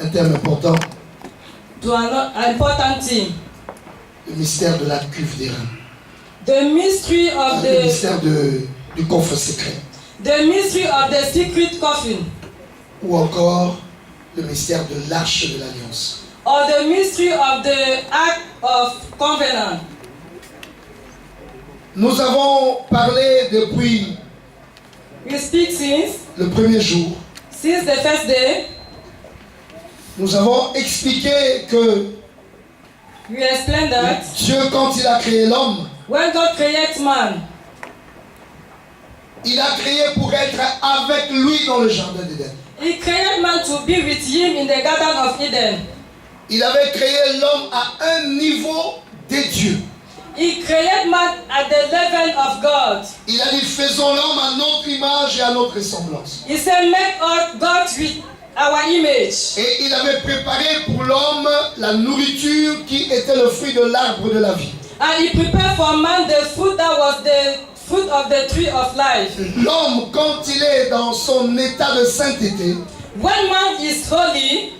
Un terme important. to an important thing. Le mystère de la cuve des reins. The mystery of Le the mystère du coffre secret. secret coffin. Ou encore le mystère de l'arche de l'alliance. Or the mystery of the Ark of Covenant. Nous avons parlé depuis We speak le premier jour. since the first day. Nous avons expliqué que We explained that Dieu, quand il a créé l'homme, when God created man, il a créé pour être avec lui dans le jardin d'Éden. He created man to be with him in the Garden of Eden. Il avait créé l'homme à un niveau des dieux. He created man at the level of God. Il a dit, faisons l'homme à notre image et à notre ressemblance. He said, make us God with our image. Et il avait préparé pour l'homme la nourriture qui était le fruit de l'arbre de la vie. And he prepared for man the fruit that was the fruit of the tree of life. L'homme, quand il est dans son état de sainteté, When man is holy,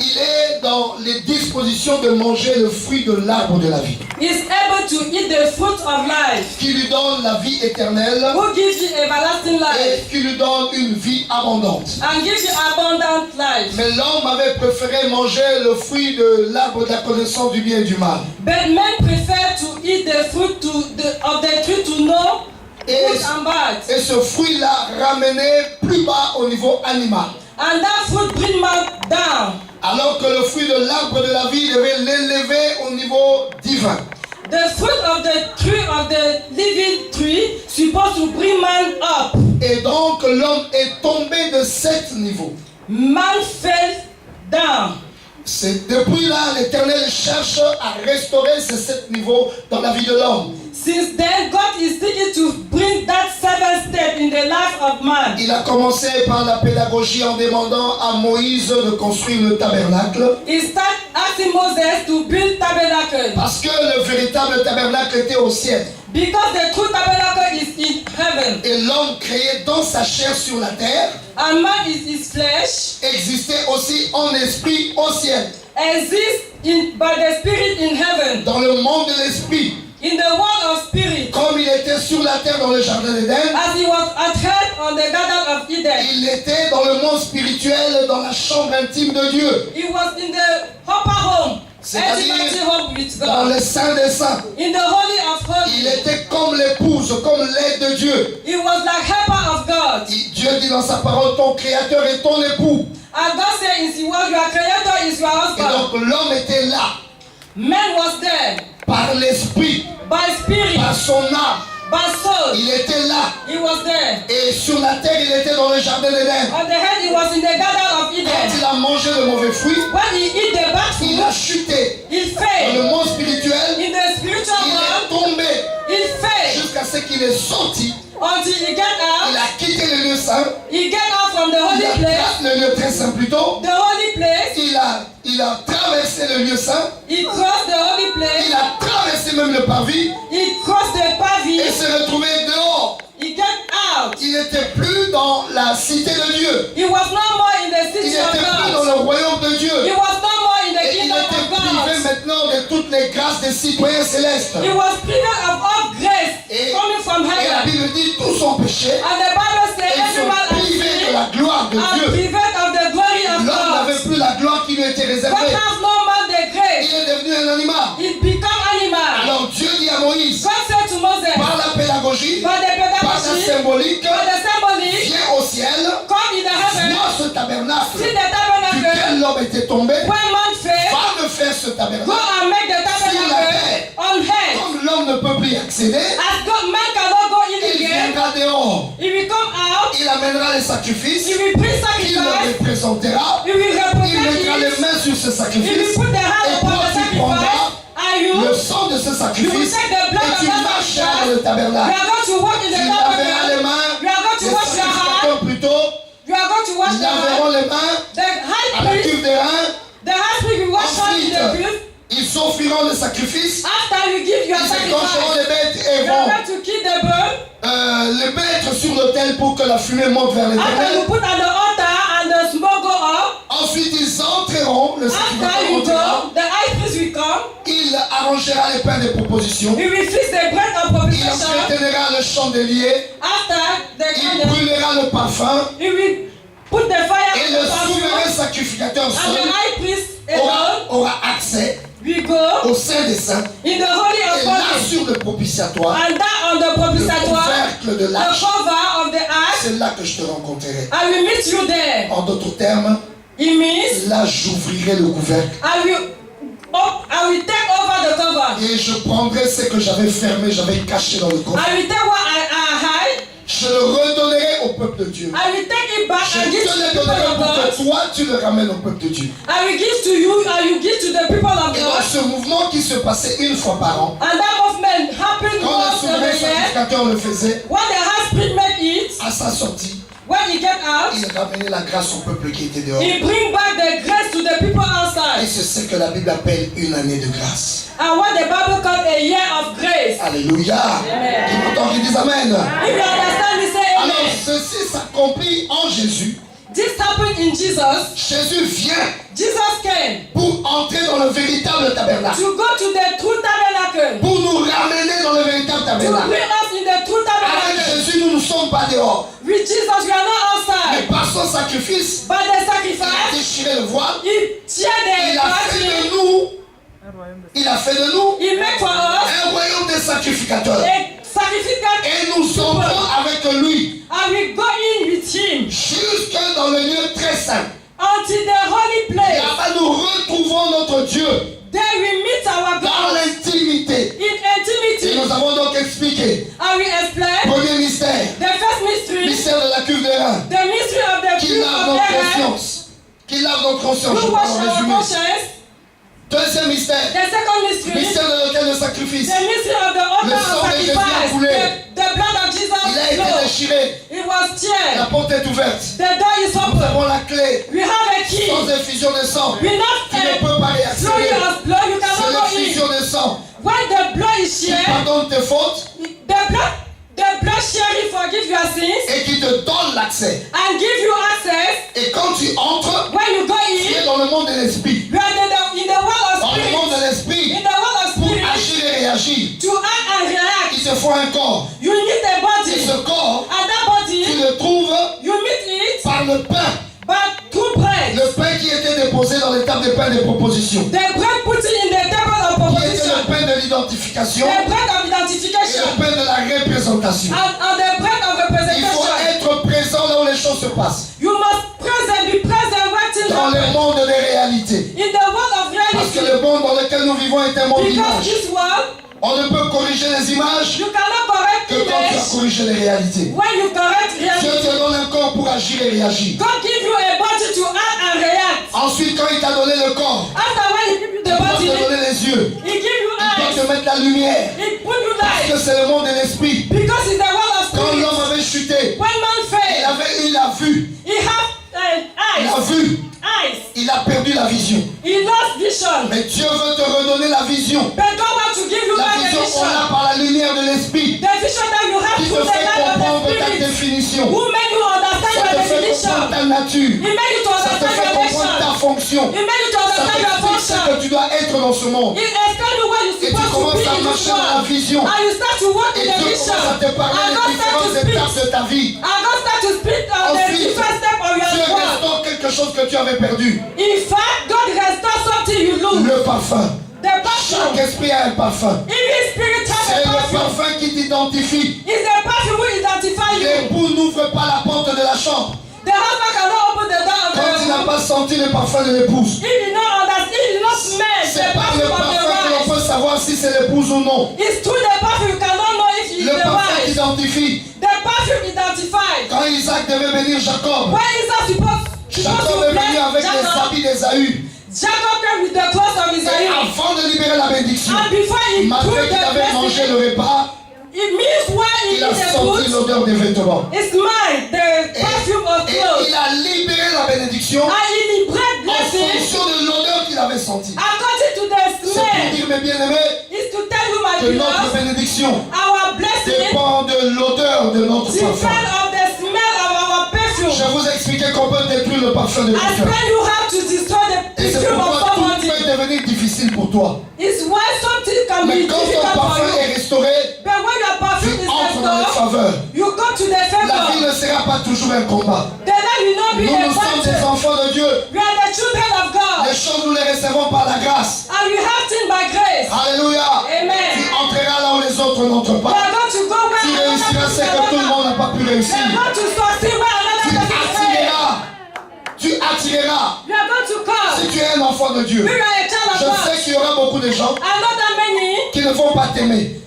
il est dans les dispositions de manger le fruit de l'arbre de la vie, he is able to eat the fruit of life, qui lui donne la vie éternelle who gives you everlasting et life qui lui donne une vie abondante. and gives you abundant life. Mais l'homme avait préféré manger le fruit de l'arbre de la connaissance du bien et du mal. But men prefer to eat the fruit of the tree to know good and bad. Et ce fruit-là ramenait plus bas au niveau animal. And that fruit bring man down. Alors que le fruit de l'arbre de la vie devait l'élever au niveau divin. The fruit of the tree of the living tree supposed to bring man up. Et donc l'homme est tombé de 7 niveaux. Man fell down. C'est depuis là l'Éternel cherche à restaurer ces 7 niveaux dans la vie de l'homme. Since then, God is seeking to bring that 7th step in the life of man. Il a commencé par la pédagogie en demandant à Moïse de construire le tabernacle. He started asking Moses to build tabernacle. Parce que le véritable tabernacle était au ciel. Because the true tabernacle is in heaven. Et l'homme créé dans sa chair sur la terre And man is his flesh. existait aussi en esprit au ciel. Exists by the spirit in heaven. Dans le monde de l'esprit. In the world of spirit. Comme il était sur la terre dans le jardin d'Éden, As he was at head on the Garden of Eden. il était dans le monde spirituel, dans la chambre intime de Dieu. He was in the upper home. C'est-à-dire Intimate home with dans God. le Saint des Saints. In the holy of Il holies. était comme l'épouse, comme l'aide de Dieu. He was like helper of God. Dieu dit dans sa parole, ton créateur est ton époux. And God said in his word, your creator is your Et husband. donc l'homme était là, Man was there par l'esprit, by spirit, par son âme. by soul. Il était là. He was there. Et sur la terre, il était dans le jardin d'Éden. On the head, he was in the Garden of Quand Eden. il a mangé le mauvais fruit, When he eat the bad il a food, chuté. he Dans failed. le monde spirituel, In the spiritual il est world, tombé he failed. jusqu'à ce qu'il est sorti. Until he get Il out, a quitté le lieu saint. he get out from the holy Il place, a le lieu très saint plutôt. the holy place. Il a traversé le lieu saint. He crossed the holy place. Il a traversé même le parvis He crossed the et pavilion. s'est retrouvé dehors. He get out. Il n'était plus dans la cité de Dieu. He was no more in the Il city n'était of plus dans God. le royaume de He Dieu. was no more in the Et il kingdom était of privé God. maintenant de toutes les grâces des citoyens célestes. He was privileged of all grace Et, coming from et la heaven. Bible dit tous sont péchés. And the Bible says Et ils everyone sont has privés de sinned la gloire de and Dieu. private of the glory of L'homme God. n'avait plus la gloire qui lui était God réservée. has no more the grace. Il est devenu un animal. He become animal. Alors Dieu dit à Moïse, God said to Moses, par la pédagogie, by the par la pedagogy, symbolique, by the symbolic, viens au ciel, come in the heaven, vois ce tabernacle see the tabernacle, duquel l'homme était tombé, when man failed, va me faire ce go tabernacle. and make the tabernacle on earth. Comme l'homme ne peut plus y accéder, As God, man cannot go in il again, viendra dehors. he will come out, Il amènera les sacrifices, he will bring il le sacrifice, représentera, he will il mettra les represent it, mains sur ce he will sacrifice, put the hand et upon toi the tu prendras sacrifice, and le you sang de ce will sacrifice take the blood et of tu that marcheras dans le sacrifice. You tabernacle. are going to walk in the Tu laveras les tabernacle, mains, you are going les to wash your hand, sacrificateurs plutôt, you are going to wash your laveront hand, les mains the à high la priest, cuve des reins. the high priest will wash hand in the Ensuite, priest. ils s'offriront le sacrifice, After you give your ils égorgeront sacrifice, les bêtes et you are vont going to kill the bird. les mettre sur l'autel pour que la fumée monte vers After you l'éternel. put at the altar and the smoke go up, Ensuite, ils entreront viendront, le After sacrificateur you entrera, go, the high priest will come. il arrangera les pains de proposition, He will fix the bread of il propitiation. entretenera le chandelier, After the il candle, brûlera le parfum, he will put the fire et on le the souverain perfume. sacrificateur And the seul high priest aura, alone aura accès will go au Saint des Saints, in the holy et of là holies. sur le propitiatoire, And that on the le propitiatoire, couvercle de the l'arche, cover of the ark, c'est là que je te rencontrerai. I will meet you there. En d'autres termes, It means là j'ouvrirai le couvercle I will take over the cover. et je prendrai ce que j'avais fermé, j'avais caché dans le coffre. I will take what I hide. Je le redonnerai au peuple de Dieu. I will take it back Je and give te to the le people donnerai of pour God. que toi tu le ramènes au peuple de Dieu. I will give to you. I will give to the people of Et dans God. ce mouvement qui se passait une fois par an, And that movement happened quand le once souverain every year. sacrificateur le faisait, When the high priest made it, à sa sortie, when he came out, il ramenait la grâce au peuple qui était dehors. he bring back the grace to the people Et outside. c'est ce que la Bible appelle une année de grâce. And what the Bible calls a year of grace. Alléluia. Qui m'entend qui dit Amen. If you understand me, say Alors amen. ceci s'accomplit en Jésus. This happened in Jesus. Jésus vient Jesus came pour entrer dans le véritable tabernacle. to go to the true tabernacle. Pour nous ramener dans le véritable To tabernacle. bring us in the true Avec tabernacle. Jésus, nous ne sommes pas dehors. With Jesus, we are not Mais outside. par son sacrifice, By the il a sacrifice, déchiré le voile. he tear Il the a fait curtain. de nous, il a fait de nous He made for us un royaume des sacrificateurs. a sacrifice. Et nous entrons avec lui And we go in with him jusque dans le lieu très saint. until the holy place. Là-bas, nous retrouvons notre Dieu There we meet our dans God l'intimité. in Et intimity. nous avons donc expliqué And we explain premier mystère, the first mystery, mystère de la cuve des reins, the mystery of the qui fruit lave of notre the hand, conscience. Qui lave notre conscience, je who parle wash en our résumé. conscience. Deuxième mystère, The second mystery, mystère de l'autel de sacrifice. the mystery of the altar Le of sang de Jésus a sacrifice. coulé. The blood of Jesus Il a été flowed. déchiré. It was La teared. porte est ouverte. The door is Nous open. avons la clé. We have a key. Sans effusion de sang, We tu not ne peux pas y flow accéder. of blood. You C'est cannot go in. l'effusion de sang When the blood is qui shared, pardonne tes fautes the blood sharing forgive your sins et qui te donne l'accès. and give you access. Et quand tu entres, When you go tu es in, dans le monde de l'esprit. you are in the world of Dans le spirit. monde de l'esprit, In the world of pour spirit, agir et réagir, to act and react, il te faut un corps. you need a Et body. ce corps, And that tu body, le trouves you meet it par le pain. by two bread. Le pain qui était déposé dans les tables de pain des propositions. The bread put in the table of Qui était proposition. le pain de l'identification The bread of et identification. le pain de la représentation. And the bread of Il faut representation. être présent là où les choses se passent. You must be present where things Dans le happen. monde des réalités. In the world of Parce que reality. le monde dans lequel nous vivons est un monde Because d'image. this world, On ne peut corriger les images you cannot correct que quand tu as image corrigé les réalités. when you correct Dieu reality. te donne un corps pour agir et réagir. God give you a body to act and react. Ensuite, quand il t'a donné le corps, After when he give you the il doit body, te donner les yeux. he give you Il doit eyes. te mettre la lumière. He put you Parce que light. c'est le monde de l'esprit. Because it's the world of Quand spirit. l'homme avait chuté, When man fail, il a vu. he have Il a eyes. vu. Eyes. Il a perdu la vision. He lost vision. Mais Dieu veut te redonner la vision. But God wants to give you La back the vision, on l'a vision. par la lumière de l'esprit. The vision that you have Qui through te the fait light of comprendre the ta spirit. définition. Who made you understand Ça your te fait definition. comprendre ta nature. He made you to Ça te understand fait your comprendre ta nation. fonction. He made you to Ça understand your t'explique ce function. que tu dois être dans ce monde. He explained you where you're Et tu supposed to commences be à in this marcher dans la world. vision. And you start to walk Et in the Dieu vision. commence à te parler And des God start to différentes speak. étapes de ta vie. And God start to speak on the Ensuite, different step of your Dieu world. restaure quelque chose que tu avais perdu. In fact, God restores something you lose. Le parfum. The Chaque perfume. esprit a un parfum. Even spirit has C'est a le perfume. parfum qui t'identifie. It's the perfume who identify you. L'époux n'ouvre pas la porte de la chambre The husband cannot open the door of quand the il n'a room. pas senti le parfum de l'épouse. If you don't understand, if you don't smell C'est the par le perfume of the parfum que l'on wife. peut savoir si c'est l'épouse ou non. It's through the perfume you cannot know if it's Le the parfum wife. t'identifie. The perfume identifies. Quand Isaac devait bénir Jacob, When Isaac supposed Jacob to est venu bless avec les Jacob, habits d'Ésaü. Jacob came with the clothes of Et Israel. avant de libérer la bénédiction, And before he malgré took qu'il the avait mangé blessing, le repas, it means when he il a eat the senti food, l'odeur des vêtements. it's mine, the perfume of Et clothes. il a libéré la bénédiction And he bread en blessing fonction de l'odeur qu'il avait sentie. according to the C'est pour smell. dire, mes bien-aimés, Is to tell you, my que notre beloved, bénédiction our blessing dépend de l'odeur de notre depends parfum. on the smell of our perfume. Je vais vous expliquer qu'on peut détruire le parfum de I quelqu'un. said you have to destroy the Et c'est perfume pourquoi toi. It's why something can Mais be quand ton difficult for parfum you. est restauré, But when your tu perfume is entres dans les restored, faveurs. you come to the La vie favor. ne sera pas toujours un combat. The life will not be Nous, a nous sommes des battle. enfants de Dieu. We are the children of God. Les choses, nous les recevons par la grâce. And we have things by grace. Alléluia. Amen. Tu entreras là où les autres n'entrent We pas. are going to go where Tu another réussiras ce person que tout le monde n'a pas pu We réussir. are going to succeed where Tu another person failed. attireras. Tu attireras. We are going to come. Si tu es un enfant de Dieu, We are a child je of God. sais qu'il y aura beaucoup de gens I know that qui ne vont pas t'aimer.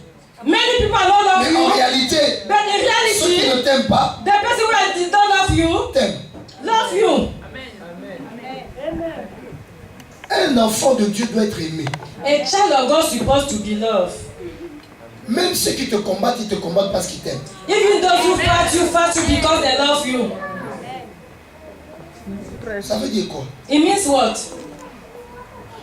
many people don't love Mais en you. réalité, But in ceux qui reality, ne t'aiment pas, the person who don't love you, t'aiment. love you. Un enfant de Dieu doit être aimé. A child of God is supposed to be loved. Même ceux qui te combattent, ils te combattent parce qu'ils t'aiment. Even those who fight you because they love you. Ça veut dire quoi? It means what?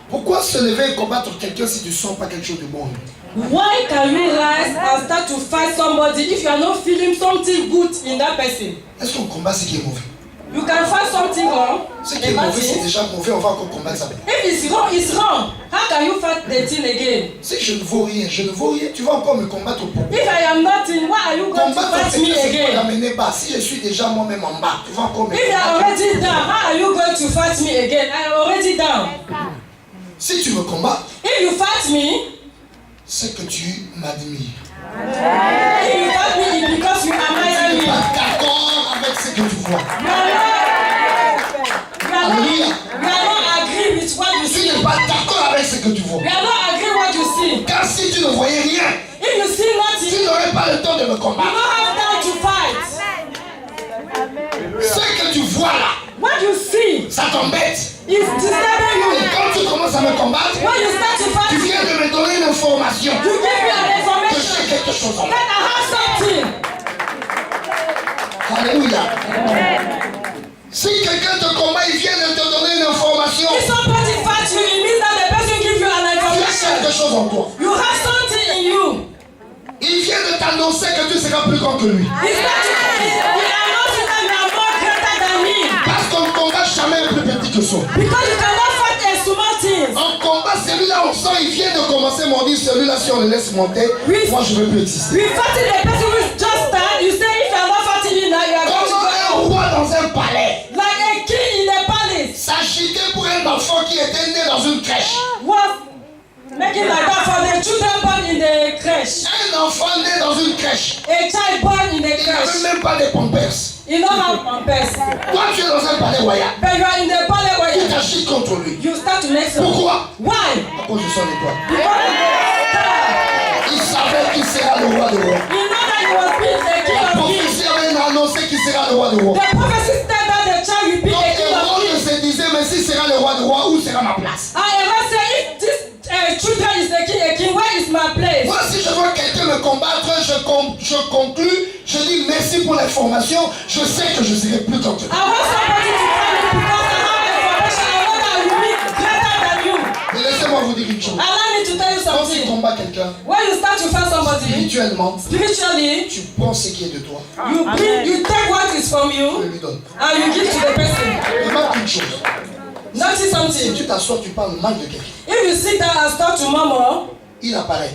Pourquoi se lever et combattre quelqu'un si tu ne sens pas quelque chose de bon? Why can you rise and start to fight somebody if you are not feeling something good in that person? Est-ce qu'on combat ce qui est mauvais? You can find something wrong. Ce qui est mauvais, c'est déjà mauvais, on va encore combattre ça. If it's wrong, it's wrong. How can you fight the thing again? Si je ne vaux rien, tu vas encore me combattre pour. If I am nothing, why are you going to Combattre fight me quelqu'un, c'est pour again? l'amener bas. Si je suis déjà moi-même en bas, tu vas encore me If you are combattre. already down, how are you going to fight me again? I am already down. Si tu me combats, If you fight me, c'est que tu m'admires. if you fight me, it's because you Tu admire n'es me. pas d'accord avec ce que tu vois. We are not agree with what you Tu see. n'es pas d'accord avec ce que tu vois. We are not agree what you see. Car si tu ne voyais rien, If you see nothing, tu n'aurais pas le temps de me you combattre. don't have time to fight. Ce que tu vois là, What you see ça t'embête. is disturbing Et you. quand tu commences à me combattre, When you start to tu fight, viens de me donner une information you give me an que information j'ai quelque chose en moi. that I have something. Alléluia. Si quelqu'un te combat, il vient de te donner une information. If somebody fights you, it means that the person gives you an Tu as information. quelque chose en toi. You have something in you. Il vient de t'annoncer que tu seras plus grand que lui. It's not you. We are not that you are more greater than me. Parce qu'on ne combat jamais un plus petit que soi. Because you cannot fight a small thing. On combat celui-là, on sent, il vient de commencer, mais on dit celui-là, si on le laisse monter, Oui. moi je ne veux plus exister. We fighting the person who is just stand. You say if you are not fighting you now, you are going to Comment un go roi dans un palais like a king in a palace. s'agitait pour un enfant qui était né dans une crèche. Was making like that for the children born in the crèche. Un enfant né dans une crèche. A child born in the Il n'avait crèche. même pas de pampers. You don't have pampers. Toi, tu es dans un palais royal. But you are in the palace where Tu t'agites contre lui. you start to make some. Pourquoi? Why? À cause de son étoile. Because Il savait qu'il sera le roi de rois. you know that you was being a king La of kings. prophétie avait annoncé qu'il sera le roi de rois. The prophecy said that the child will be Donc a king of Hérode kings. se disait, mais si sera le roi de rois, où sera ma place? I ever say if this children is a king, where is my place? Moi, si je vois quelqu'un me combattre, je conclus, je dis merci pour l'information, je sais que je serai plus grand que toi. I want somebody to find me because I have information. I know that you be greater than you. Mais laissez-moi vous dire une chose. Allow me to tell you Quand tu something. combats quelqu'un, When you start to find somebody spirituellement, spiritually, tu prends ce qui est de toi, you take what is from tu you le lui donnes. and you give to the person. Remarque une chose. Notice Si something. tu t'assois, tu parles mal de quelqu'un, If you sit down and start to murmur, il apparaît.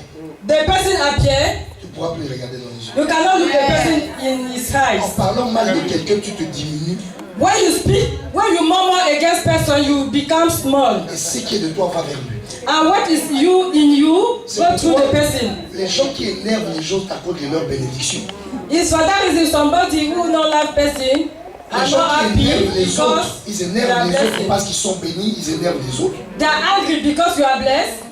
the person appear. Tu ne pourras plus le regarder dans les yeux. You cannot look the person in his En eyes. parlant mal de quelqu'un, tu te diminues When you speak, when you murmur against person, you become small. et ce qui est de toi va vers lui. And what is you in you C'est go through the pourquoi person. les gens qui énervent les gens à cause de leur bénédiction. It's for that reason somebody who not love person Les are gens not qui happy énervent les autres, because ils they énervent are les autres blessed. parce qu'ils sont bénis, ils énervent les autres. They are angry because you are blessed.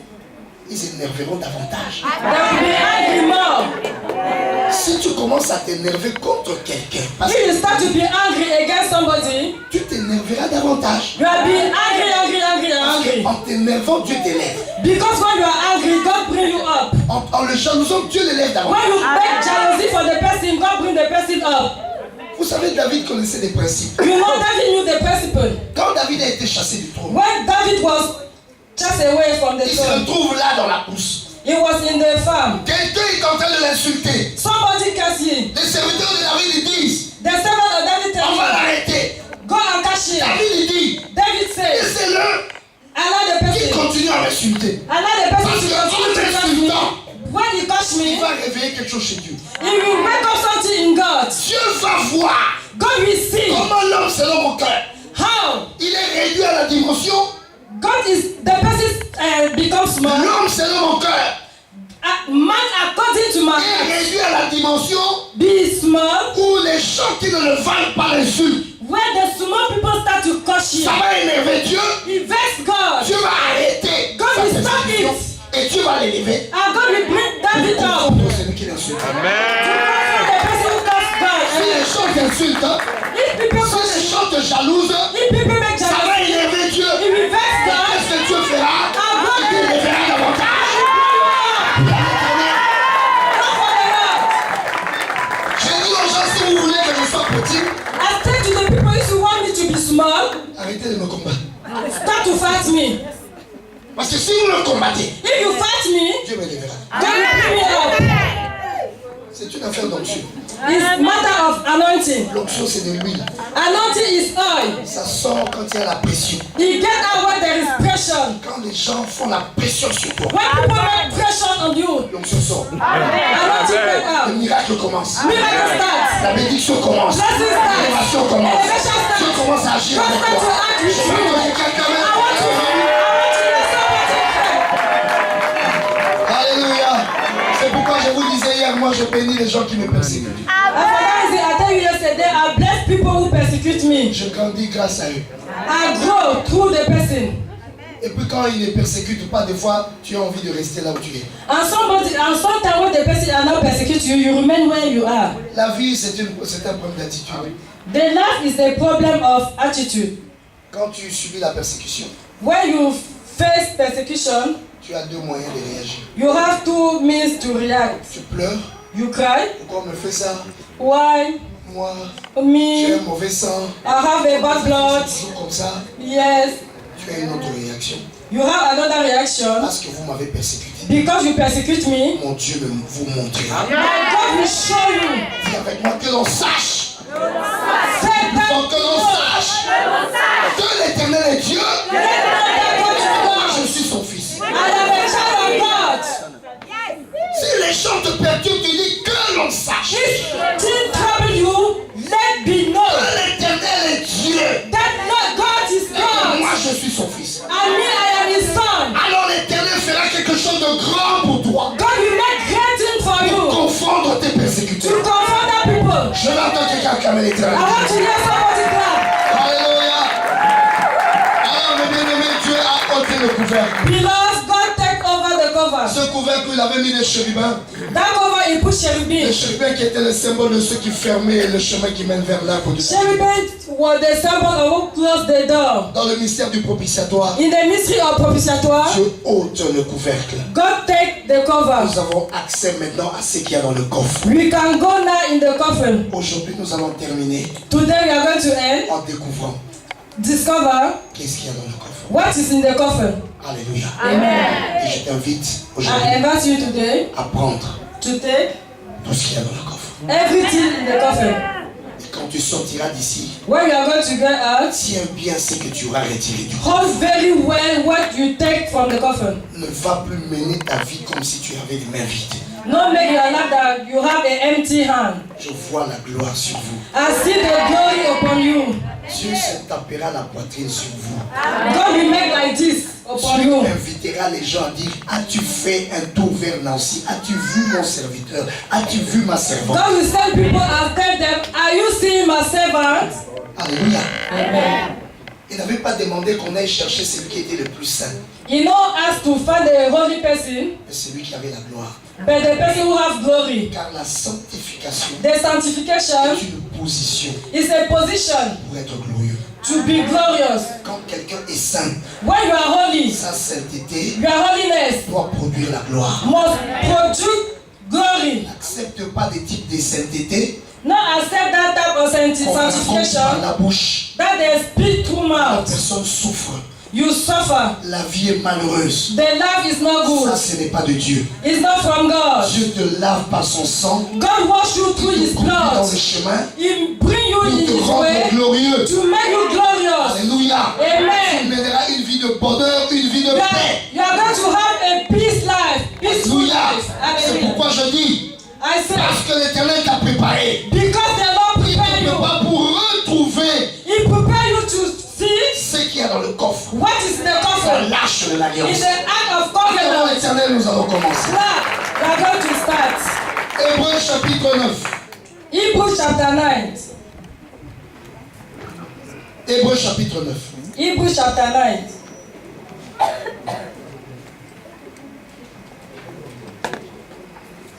Ils énerveront davantage. They will be angry more. Si tu commences à t'énerver contre quelqu'un, parce If you que start to be angry against somebody, tu t'énerveras davantage. you are being angry. En t'énervant, Dieu t'élève. Because when you are angry, God bring you up. En le jalousant, Dieu l'élève davantage. When you make jealousy for the person, God bring the person up. Vous savez, David connaissait des principes. You know David knew the principle. Quand David a été chassé du trône, When David was chased away from the il se throne, retrouve là dans la pousse. he was in the farm. Quelqu'un est en train de l'insulter. Somebody cursed him. Les serviteurs de David ils disent, The servant of David on tell va him, l'arrêter. go and catch him. David il dit, David said, laissez-le allow the qui person, continue à m'insulter. allow il va réveiller quelque chose chez Dieu. He will wake up something in God. Dieu va voir God will see comment l'homme selon mon cœur. how Il est réduit à la dimension. God is the person becomes small. L'homme selon mon cœur Man according to my est heart réduit à la dimension be small. où les gens qui ne le valent pas l'insultent. When the small people start to curse you, Ça va énerver Dieu. he vex God. Dieu va arrêter God sa will stop persécution it. et Dieu va l'élever. And God will bring David up. Contre celui qui l'insulte. The person who curse God. Si les gens t'insultent, If people si curse les you, gens te jalousent, if people make ça va jealousy, énerver Dieu. he will vex Mais God. qu'est-ce que Dieu fera? Il t'élèvera davantage. J'ai dit aux gens, si vous voulez que je sois petit, I said to the people, if you want me to be small, arrêtez de me combattre. start to fight me. Parce que si vous me combattez, If you fight me, Dieu m'élèvera. God will bring me up. C'est une affaire d'onction. It's matter of anointing. L'onction, c'est de l'huile. Anointing is oil. Ça sort quand il y a la pression. You get out when there is pressure. Quand les gens font la pression sur toi, When people make pressure on you, l'onction sort. anointing Le come out. miracle commence. Miracle starts. La bénédiction commence. Blessing starts. L'élévation commence. Elevation starts. Dieu commence à agir God avec starts to toi. act Je with veux you. que quelqu'un I want to hear somebody pray. Alléluia. C'est pourquoi je vous disais hier, moi je bénis les gens qui me persécutent. And for that reason, I tell you yesterday, I bless people who persecute me. Je grandis grâce à eux. I grow through the person. Et puis quand ils ne persécutent pas, des fois, tu as envie de rester là où tu es. And sometimes when the person are not persecute you, you remain where you are. La vie, c'est un problème d'attitude. The life is a problem of attitude. Quand tu subis la persécution, When you face persecution, tu as deux moyens de réagir. you have two means to react. Tu pleures. You cry. Pourquoi on me fait ça? Why? Moi, j'ai Me? un mauvais sang. I have a bad blood. C'est toujours comme ça. Yes. Tu as une autre réaction. You have another reaction. Parce que vous m'avez persécuté. Because you persecute me, Mon Dieu me vous montrera. my God will show you. Dis avec moi que l'on sache. Say that Donc que l'on sache que l'Éternel est Dieu. Moi, je suis son fils. I am a child of God. Si les gens te perturbent, tu dis que l'on sache If things trouble you, let be known que l'Éternel est Dieu. that not God is Et moi, God. je suis son fils. And me, I am His son. Alors l'Éternel fera quelque chose de grand pour toi. God will make great things for you. Confondre tes To persécuteurs. confront the people. Je vais entendre quelqu'un acclamer I l'Éternel. want to hear somebody clap. Alléluia. Alors, mes bien-aimés, Dieu a ôté le couvercle. Beloved, God take over the cover. Ce couvercle, il avait mis des chérubins. That cover, He put Les cherubim. chérubins qui étaient le symbole de ceux qui fermaient le chemin qui mène vers l'arbre du salut. Cherubim was the symbol of who closed the door. Dans le mystère du propitiatoire, In the mystery of propitiatoire, Dieu ôte le couvercle. God take the cover. Nous avons accès maintenant à ce qu'il y a dans le coffre. We can go now in the coffin. Aujourd'hui, nous allons terminer Today we are going to end. en découvrant Discover qu'est-ce qu'il y a dans le coffre. what is in the coffin. Alléluia. Amen. Et je t'invite I aujourd'hui invite you today à prendre to take tout ce qu'il y a dans le coffre. everything in the coffin. Et quand tu sortiras d'ici, When you are going to get out, tiens bien ce que tu auras retiré du coffre. hold very well what you take from the coffin. Ne va plus mener ta vie comme si tu avais les mains vides. Not make your life that you have an empty hand. Je vois la gloire sur vous. I see the glory upon you. Dieu se tapera la poitrine sur vous. God will make like this upon Dieu you. invitera les gens à dire: as-tu fait un tour vers Nancy? As-tu vu mon serviteur? As-tu vu ma servante? God will send people and tell them, are you seeing my servant? Alléluia. Amen. Il n'avait pas demandé qu'on aille chercher celui qui était le plus saint, He not asked to find a holy person, mais celui qui avait la gloire. but the person who has glory. Car la sanctification The sanctification est une position is a position pour être glorieux. to be glorious. Quand quelqu'un est saint, When you are holy, sa sainteté your holiness doit produire la gloire. must produce glory. N'accepte pas des types de sainteté Not accept that type of qu'on raconte par sanctification la bouche. that they speak through La mouth. personne souffre. You suffer. La vie est malheureuse. The life is not Ça, good. ce n'est pas de Dieu. It's not from God. Dieu te lave par son sang. God washed you through His Conduit dans blood. le chemin He bring you in pour te His rendre way glorieux. to make you glorious. Alléluia. Il Amen. mènera une vie de bonheur, une vie de paix. You are going to have a peace life. Peaceful Alléluia. life. C'est Hallelujah. pourquoi je dis, que l'Éternel t'a préparé. Because the Lord Il prepare te you. prépare pour retrouver He prepare you to see ce qu'il y a dans le coffre. what is the La covenant. lâche de l'alliance. In the act of Devant covenant. l'Éternel, nous allons commencer. Now, we are going to start. Hébreux chapitre 9. Hebrews chapter 9. Hébreux chapitre 9. Hebrews chapter 9.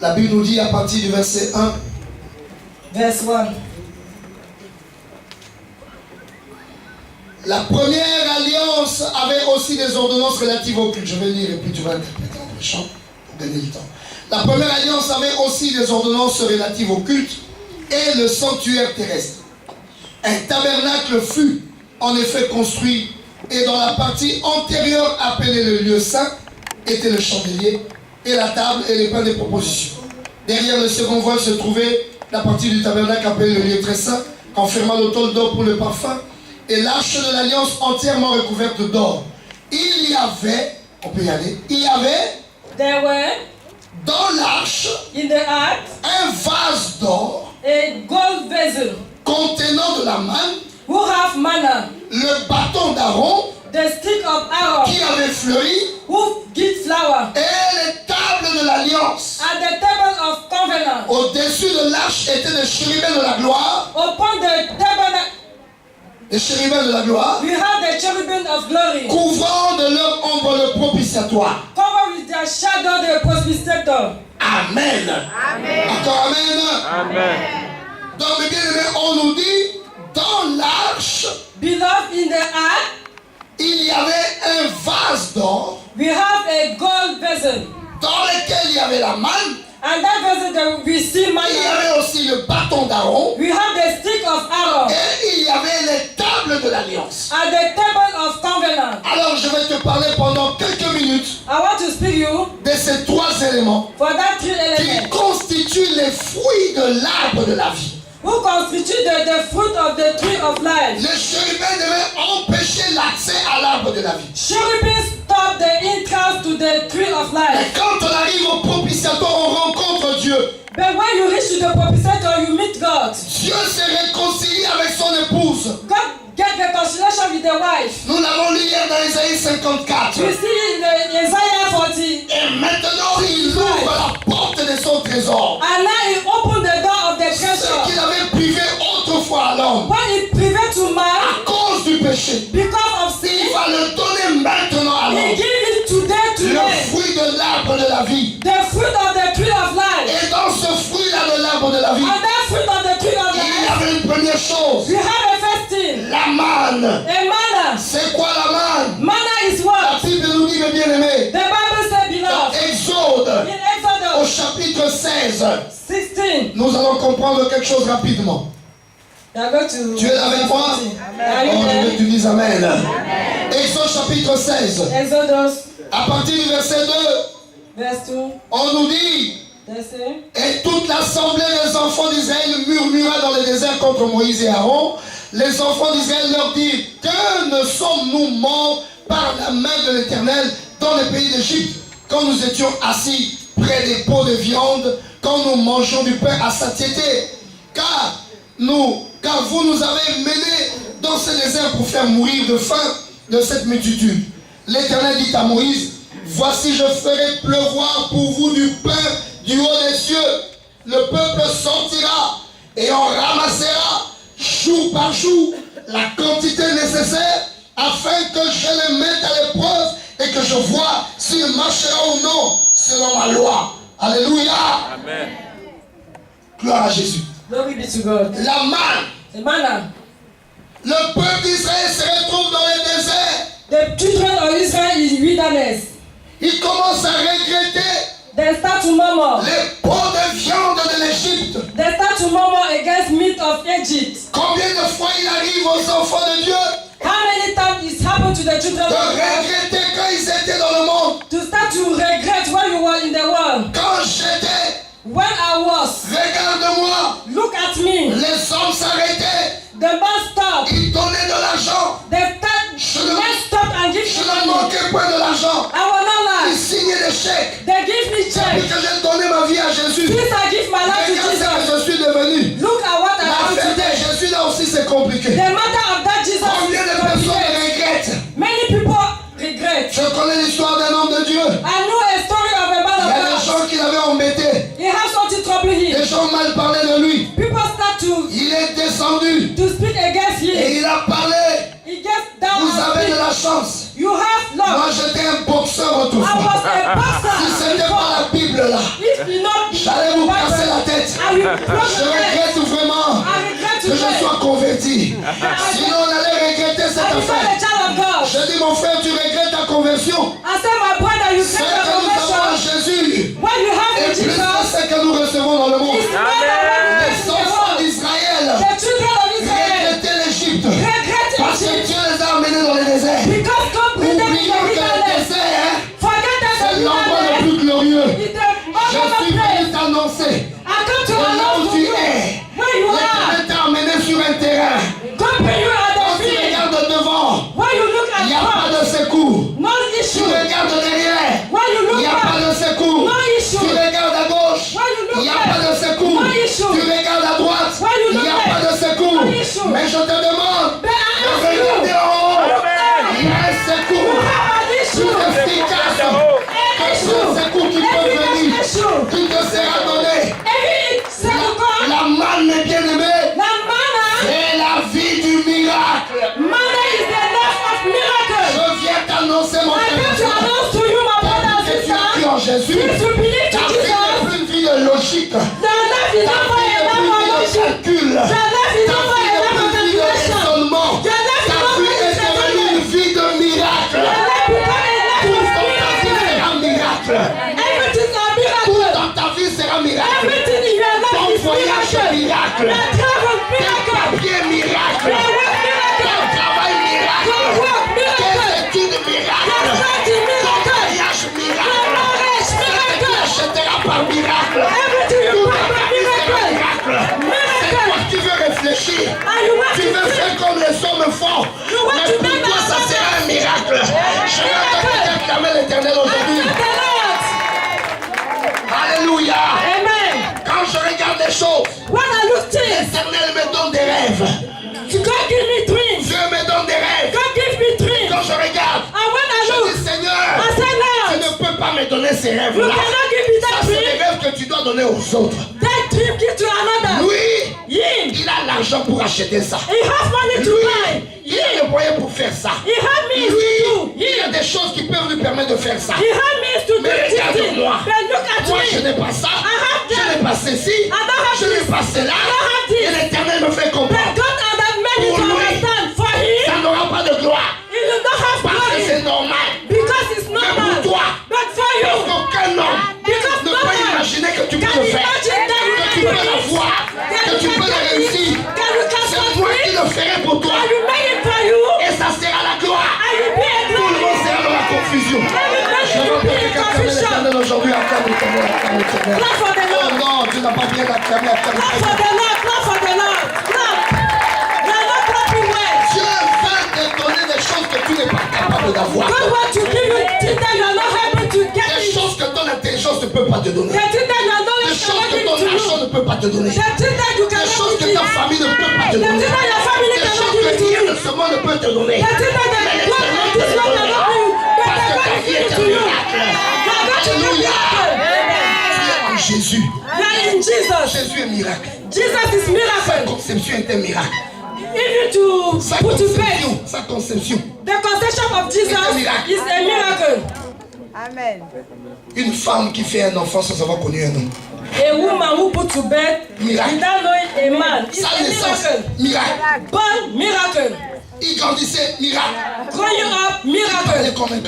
La Bible nous dit à partir du verset 1. Verse 1. La première alliance avait aussi des ordonnances relatives au culte. Je vais lire et puis tu vas interpréter en prêchant pour gagner du temps. La première alliance avait aussi des ordonnances relatives au culte et le sanctuaire terrestre. Un tabernacle fut en effet construit et dans la partie antérieure appelée le lieu saint était le chandelier et la table et les pains des propositions. Derrière le second voile se trouvait la partie du tabernacle appelée le lieu très saint, enfermant le tôle d'or pour le parfum et l'arche de l'alliance entièrement recouverte d'or. Il y avait, on peut y aller, il y avait There were dans l'arche in the ark un vase d'or a gold vessel contenant de la manne, who have manna, le bâton d'Aaron the stick of Aaron, qui avait fleuri who give flour, et les tables de l'alliance. at the table of covenant. Au-dessus de l'arche étaient les chérubins de la gloire. Upon the tabernacle, Les chérubins de la gloire, we have the cherubim of glory, couvrant de leur ombre le propitiatoire. covered with their shadow the propitiator. Amen. Encore amen. Amen. Donc, mes bien-aimés, on nous dit, dans l'arche, Beloved, in the ark, il y avait un vase d'or we have a gold vessel, dans lequel il y avait la manne. and that vessel that we see Il y manna. avait aussi le bâton d'Aaron. We have the stick of Aaron Et il y avait les tables de l'alliance. at the table of covenant. Alors, je vais te parler pendant quelques minutes I want to speak you de ces trois éléments for that three qui elements constituent les fruits de l'arbre de la vie. who constitute the fruit of the tree of life. Les chérubins devaient empêcher l'accès à l'arbre de la vie. Cherubim stop the entrance to the tree of Et life. quand on arrive au propitiatoire, on rencontre Dieu. But when you reach to the propitiator, you meet God. Dieu s'est réconcilié avec son épouse. God get reconciliation with the wife. Nous l'avons lu hier dans Isaïe 54. We see in the Isaiah 40, Et maintenant, il ouvre la porte de son trésor. and now he opened the door of the Ce treasure. qu'il avait privé autrefois à l'homme When he private to man à cause du péché, because of il sin, va le donner maintenant à he l'homme. give it today to Le men. fruit de l'arbre de la vie. The fruit of the tree of life. Et dans ce fruit-là de l'arbre de la vie, And that fruit of the tree of il y life, avait une première chose. we have a first thing. La manne. A manna. C'est quoi la manne? Manna is La what? Bible nous dit, mes bien-aimés, The Bible says, dans beloved, Exode, in au Exodus chapitre 16, 16, nous allons comprendre quelque chose rapidement. you are going to. Tu es là avec moi? Are Oh, you je veux there? que tu dises Amen. Exode chapitre 16, Exodus, à partir du verset 2, verse 2, on nous dit, they say, et toute l'assemblée des enfants d'Israël murmura dans le désert contre Moïse et Aaron. Les enfants d'Israël leur dirent, que ne sommes-nous morts par la main de l'Éternel dans le pays d'Égypte, quand nous étions assis près des pots de viande, quand nous mangeons du pain à satiété, car vous nous avez menés dans ce désert pour faire mourir de faim de cette multitude. L'Éternel dit à Moïse, voici je ferai pleuvoir pour vous du pain du haut des cieux. Le peuple sortira et on ramassera jour par jour la quantité nécessaire afin que je les mette à l'épreuve et que je vois s'il marchera ou non selon ma loi. Alléluia. Amen. Gloire à Jésus. glory be to God. La manne. The manna. Le peuple d'Israël se retrouve dans le désert. The children of Israel in wilderness. Il commence à regretter They start to murmur. les pots de viande de l'Égypte. They start to murmur against meat of Egypt. Combien de fois il arrive aux enfants de Dieu How many times it happened to the children de of God regretter quand ils étaient dans le monde? to start to regret when you were in the world? Quand j'étais, When I was, regarde-moi, look at me. les hommes s'arrêtaient, The man stopped. ils donnaient de l'argent. The man stopped and give Je me ne money. manquais pas de l'argent. I will not Ils lie. signaient des chèques. They give me Depuis check. que j'ai donné ma vie à Jésus, Since I give my life to regarde Jesus, compliqué. The matter of that Jesus Combien de is personnes complicated. regrettent? Many people regret. Je connais l'histoire d'un homme de Dieu. I know a story of a man Il y a des of God. gens qui l'avaient embêté. He has something troubling him. Des gens mal parlaient de lui. People start Il est descendu to speak against him. et il a parlé. He gets down Vous and avez de speak. la chance. You have Moi, love. j'étais un boxeur I autrefois. was a Si boxer. ce n'était pas la Bible là, If you not j'allais vous casser la tête. I will block Je your head. regrette vraiment I regret que je today. sois converti. Sinon, on allait regretter cette I become a affaire. child of God. Je dis, mon frère, tu regrettes ta conversion. I say, my brother, you Ce get que your nous avons en conversion. Jésus What you have est in plus que Jesus ce que nous recevons dans le monde. is more than what you Les get in the enfants world. d'Israël The children of Israel regrettaient l'Égypte regret parce que Egypt Dieu les a emmenés dans le désert. because God put them in Oublions the que le wilderness. désert, Forget that c'est the l'endroit le wilderness plus glorieux. is the Je ultimate suis place. venu t'annoncer I come to que là où announce to tu you es, where you are. l'Éternel t'a emmené sur un terrain. God put you at Quand the tu field. regardes devant, When you look il n'y at a pas God, de secours. no Tu issue. regardes derrière, When you il look n'y a pas back, de secours. no issue. Tu regardes à gauche, When you il look n'y a pas de back, secours. no issue. Tu regardes à droite, When you il look n'y a back, pas de secours. no issue. Mais je te demande But I de ask you, regarder en haut. Il y a un you secours have an issue. plus efficace An que issue. ce secours qui peut Every venir, issue. qui te sera donné. Every single God. La manne, mes bien-aimés, The manna, c'est la vie du miracle. manna is the life of miracle. Je viens t'annoncer mon I come to frère. announce to you, my brother and Que tu as cru sister, en Jésus. if you believe Ta to vie n'est Jesus, plus une vie de logique. Ta the life is not for vie a n'est life plus of une vie de logic. calcul. The life is Ta not for vie a n'est life plus of une vie de calculation. raisonnement. Your life is Ta not vie est devenue une vie de miracle. Your life become a life Tout of dans ta vie miracle. sera miracle. Everything is a Tout miracle. dans ta vie sera miracle. Everything in your Ton life is voyage est miracle. miracle. Your travel is Tes miracle. papiers miracle. Your work Ton miracle. travail Your miracle. work Tes miracle. études Your miracle. study Ton miracle. mariage Your miracle. marriage Tu miracle. achèteras par miracle. Everything you Tout buy dans ta by vie sera miracle. miracle. C'est toi qui veux réfléchir. And you want Tu to veux faire comme les hommes font. You want Mais to pour make toi, that ça happen. sera un miracle. Je vais Miracle. te acclamer l'Éternel aujourd'hui. Thank the Lord. Alléluia. Amen. Quand je regarde les choses, When I look things, l'Éternel me donne des rêves. God give me dreams. Dieu me donne des rêves. God give me dreams. Quand je regarde, And when I je look, dis Seigneur, I say, tu Lord, ne peux pas me donner ces you rêves-là. cannot give me Ça, that c'est des dream. rêves que tu dois donner aux autres. That dream give to another. Lui, Him. il a l'argent pour acheter ça. He has money to buy. Lui, il a les moyens pour faire ça. He has means to Lui, do. il a des choses qui peuvent lui permettre de faire ça. He has means to do Mais this thing. regarde-moi. But look at Moi, je me. n'ai pas ça. I have Je that. n'ai pas ceci. I don't have Je n'ai this. pas cela. I don't have this. Et l'Éternel me fait But comprendre. God has that money Pour to lui. understand. For him, Ça n'aura pas de gloire. he will not have Parce que c'est glory. normal. Because it's Mais normal. pour toi, But for you, parce qu'aucun homme because ne no peut one imaginer que tu peux can le faire. imagine that you Que can tu do peux it. l'avoir. Que tu peux le réussir. Can you can C'est moi qui le ferai pour toi. I will make it for you. Et ça sera la gloire. I will be a Tout le monde glory. sera dans la confusion. Je veux que quelqu'un acclame l'Éternel aujourd'hui. Acclame l'Éternel, acclame l'Éternel. Clap for the Oh Lord. non, tu n'as pas bien acclamé, acclame Clap for l'Éternel. the Lord. Clap for the Lord. Clap. You are not clapping well. Dieu veut te donner des choses que tu n'es pas capable d'avoir. God wants to give you things that you are not able to get Des it. choses que ton intelligence ne peut pas te donner. The things that your Des knowledge choses cannot que give ton to argent you. ne peut pas te donner. The things that you Des cannot choses give que to ta you. famille ne peut pas te The donner. things that your family Des cannot choses give que to rien you. de ce monde ne peut te donner. The things that Mais the world l'Éternel and te this les world donnera. cannot give you. But Parce the que God ta is vie giving est to un you. miracle. You are not in a Alléluia. miracle. Tu es en Jésus. You are in Jesus. Jésus est miracle. Jesus is Sa miracle. conception est un miracle. Even to Sa put to bed, conception, sa conception. the conception of Jesus It's a miracle. is a miracle. Amen. Une femme qui fait un enfant sans avoir connu un homme. A woman who put to bed Miracle. without knowing a man is Sa a naissance, miracle. miracle. Born miracle. Il grandissait, miracle. Growing up Il parlait miracle. comme un